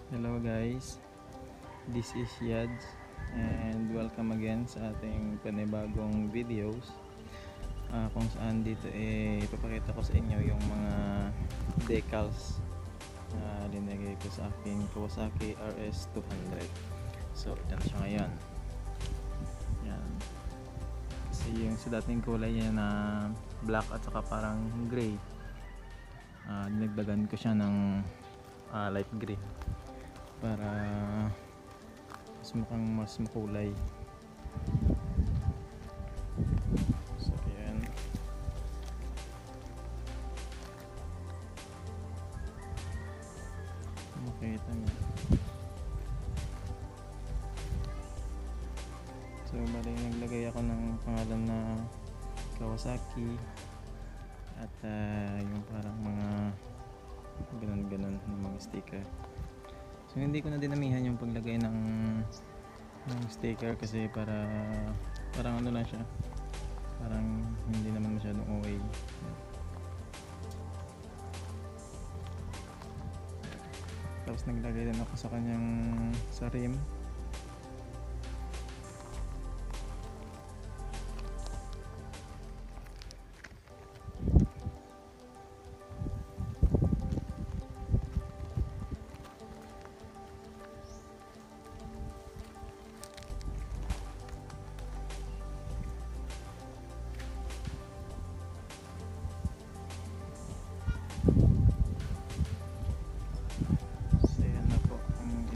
Hello guys, this is Yads and welcome again sa ating panibagong videos kung saan dito ipapakita ko sa inyo yung mga decals na linagay ko sa aking Kawasaki RS200. So ito na siya ngayon. Yan. Kasi yung sa dating kulay niya na black at saka parang gray, dinagdagan ko siya ng light gray para mas makulay. So yan, makita nyo. So bali naglagay ako ng pangalan na Kawasaki at yung parang mga ganon ng mga sticker. So hindi ko na dinamihan yung paglagay ng sticker kasi parang ano lang siya, parang hindi naman masyadong OA. Tapos naglagay din ako sa kanyang sa rim.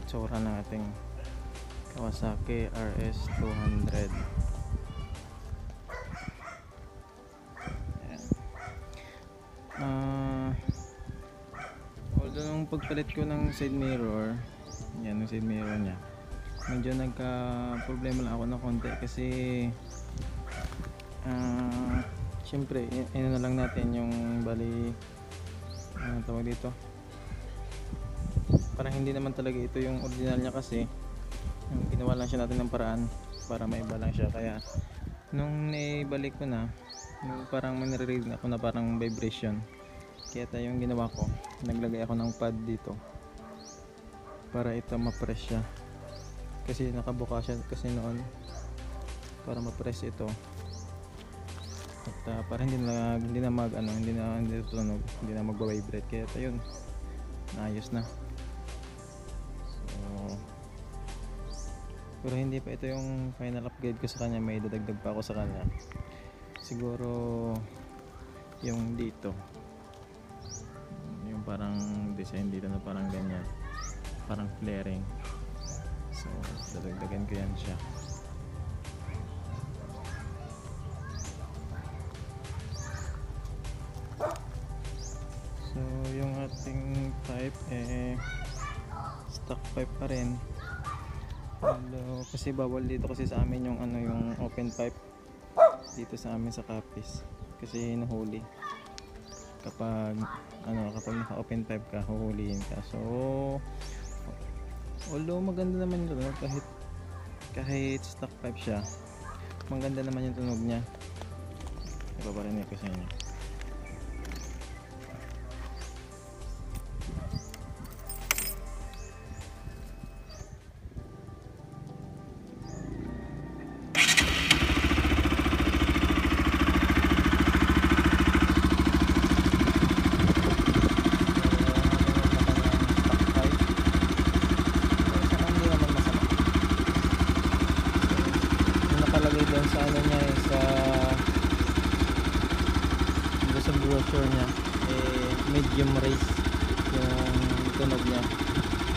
Itsura ng ating Kawasaki RS200. Although nung pagpalit ko ng side mirror, yan yung side mirror niya, medyo nagka problema lang ako ng konti kasi syempre na lang natin yung bali tawag dito, parang hindi naman talaga ito yung original niya kasi yung ginawa lang siya natin ng paraan para maiba lang siya. Kaya nung naibalik ko na, parang may nare-read ako na parang vibration. Kaya tayo yung ginawa ko, naglagay ako ng pad dito para ito ma-press siya, kasi nakabuka siya kasi noon, para ma-press ito at para hindi na tutunog, hindi na magba-vibrate. Kaya ito yun, naayos na. Pero hindi pa ito yung final upgrade ko sa kanya, may dadagdag pa ako sa kanya. Siguro yung dito, yung parang design dito na parang ganyan, parang flaring. So dadagdagan ko yan siya. So yung ating pipe stock pipe pa rin. Kasi bawal dito kasi sa amin yung yung open pipe dito sa amin sa Capiz, kasi nahuli kapag naka open pipe ka, huhulihin ka. So although maganda naman yung tunog, kahit stock pipe siya, maganda naman yung tunog niya. Ipaparinig ko sa inyo. Nakalagay doon sa niya sa brochure niya, medium race yung tunog niya.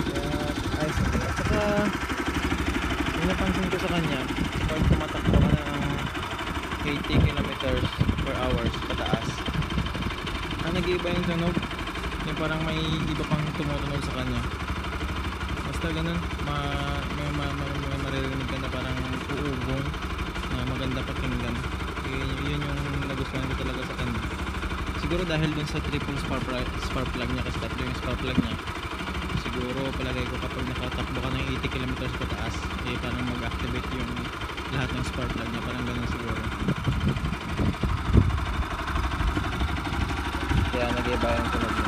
Kaya ayos na. At saka yung napansin ko sa kanya, pag tumatakbo ka na ng 80 kilometers per hours pataas, nag-iiba yung tunog, yung parang may iba pang tumutunog sa kanya. Basta ganun, may maririnig ka na parang uugong na maganda pakinggan. Yun yung nagustuhan ko talaga sa kanya. Siguro dahil dun sa triple spark plug niya, kasi tatlo yung spark plug niya. Siguro palagay ko kapag nakatakbo ka ng 80 km pataas, parang mag-activate yung lahat ng spark plug niya, parang ganun siguro. Kaya nag-iba yung tunog niya.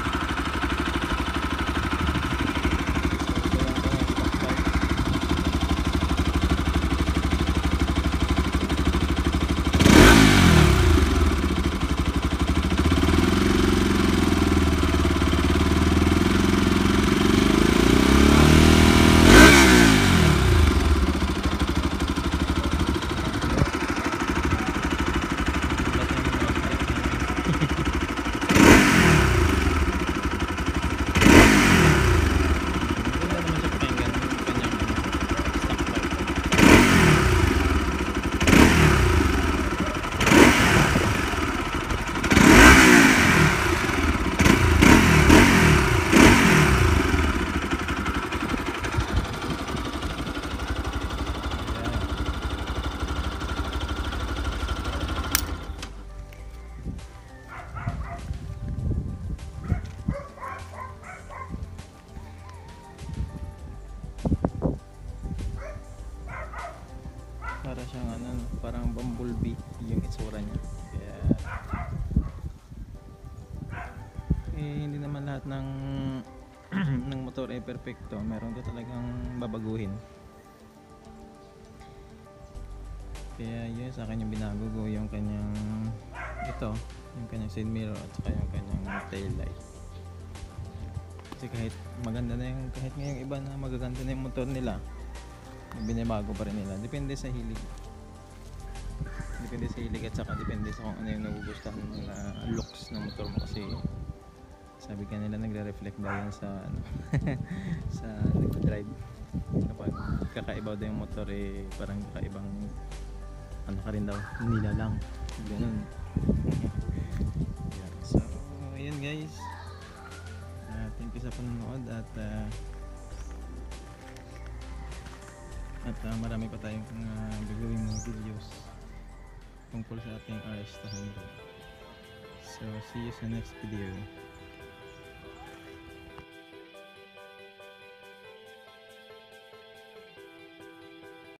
itsura niya. Kaya hindi naman lahat ng ng motor ay perfecto. Meron ka talagang babaguhin. Kaya yun sa akin yung binago ko, yung kanyang yung kanyang side mirror at saka yung kanyang tail light. Kasi kahit maganda na yung, kahit ngayong iba na magaganda na yung motor nila, binibago pa rin nila. Depende sa hilig at saka depende sa kung ano yung nagugustuhan ng looks ng motor mo. Kasi sabi ka nila nagre-reflect daw yan sa sa nagdadrive. Kapag kakaiba daw yung motor parang kakaibang ka rin daw, nila lang ganun. Yeah. So ayan guys, thank you sa panonood at marami pa tayong gagawin mga videos tungkol sa ating RS200. So see you sa next video.